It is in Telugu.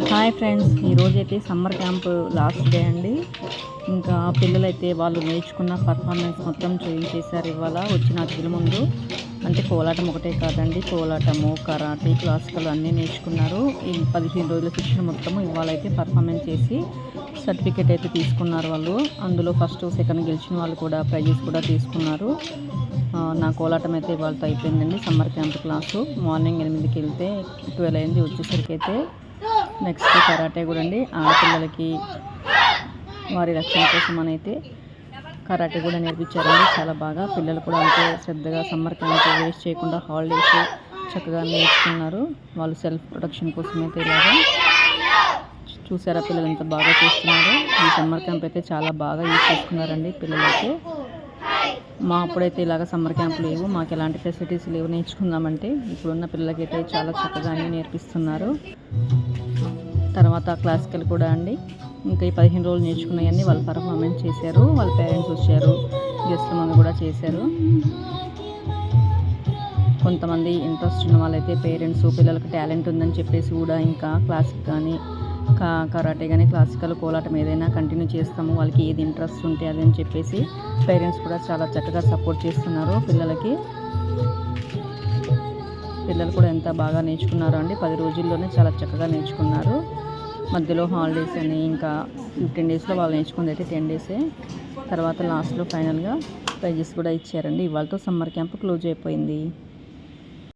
హాయ్ ఫ్రెండ్స్, ఈరోజైతే సమ్మర్ క్యాంప్ లాస్ట్ డే అండి. ఇంకా పిల్లలైతే వాళ్ళు నేర్చుకున్న పర్ఫార్మెన్స్ మొత్తం చేయించేశారు ఇవాళ వచ్చిన అతిథుల ముందు. అంటే కోలాటం ఒకటే కాదండి, కోలాటము, కరాటే, క్లాసికల్ అన్నీ నేర్చుకున్నారు. ఈ 15 రోజుల శిక్షణ మొత్తము ఇవాళైతే పర్ఫార్మెన్స్ చేసి సర్టిఫికేట్ అయితే తీసుకున్నారు వాళ్ళు. అందులో ఫస్ట్ సెకండ్ గెలిచిన వాళ్ళు కూడా ప్రైజెస్ కూడా తీసుకున్నారు. నా కోలాటం అయితే ఇవాళతో అయిపోయిందండి. సమ్మర్ క్యాంప్ క్లాసు మార్నింగ్ 8కి వెళ్తే 12 అయింది వచ్చేసరికి అయితే. నెక్స్ట్ కరాటే కూడా అండి, ఆడపిల్లలకి వారి రక్షణ కోసం అని అయితే కరాటే కూడా నేర్పించారండి. చాలా బాగా పిల్లలు కూడా అంతే శ్రద్ధగా సమ్మర్ క్యాంప్ వేస్ట్ చేయకుండా హాలిడేస్ చక్కగా నేర్చుకున్నారు. వాళ్ళు సెల్ఫ్ ప్రొటెక్షన్ కోసం అయితే ఇలాగా చూసారా, పిల్లలు ఎంత బాగా చేస్తున్నారు. ఈ సమ్మర్ క్యాంప్ అయితే చాలా బాగా యూజ్ చేసుకున్నారండి పిల్లలైతే. మా అప్పుడైతే ఇలాగ సమ్మర్ క్యాంప్ లేవు, మాకు ఎలాంటి ఫెసిలిటీస్ లేవు నేర్చుకుందామంటే. ఇప్పుడున్న పిల్లలకైతే చాలా చక్కగా నేర్పిస్తున్నారు. తర్వాత క్లాసికల్ కూడా అండి, ఇంకా ఈ 15 రోజులు నేర్చుకున్నాయన్నీ వాళ్ళు పర్ఫార్మెన్స్ చేశారు. వాళ్ళ పేరెంట్స్ వచ్చారు, గెస్ట్ల ముందు కూడా చేశారు. కొంతమంది ఇంట్రెస్ట్ ఉన్న వాళ్ళైతే పేరెంట్స్ పిల్లలకు టాలెంట్ ఉందని చెప్పేసి కూడా ఇంకా క్లాసిక్ కానీ కరాటే కానీ క్లాసికల్ కోలాటం ఏదైనా కంటిన్యూ చేస్తాము, వాళ్ళకి ఏది ఇంట్రెస్ట్ ఉంటే అదని చెప్పేసి పేరెంట్స్ కూడా చాలా చక్కగా సపోర్ట్ చేస్తున్నారు పిల్లలకి. పిల్లలు కూడా ఎంత బాగా నేర్చుకున్నారు అండి, 10 రోజుల్లోనే చాలా చక్కగా నేర్చుకున్నారు. మధ్యలో హాలిడేస్ అని ఇంకా 15 డేస్లో వాళ్ళు నేర్చుకుంది అయితే 10 డేసే. తర్వాత లాస్ట్లో ఫైనల్గా ప్రైజెస్ కూడా ఇచ్చారండి. ఇవాళతో సమ్మర్ క్యాంప్ క్లోజ్ అయిపోయింది.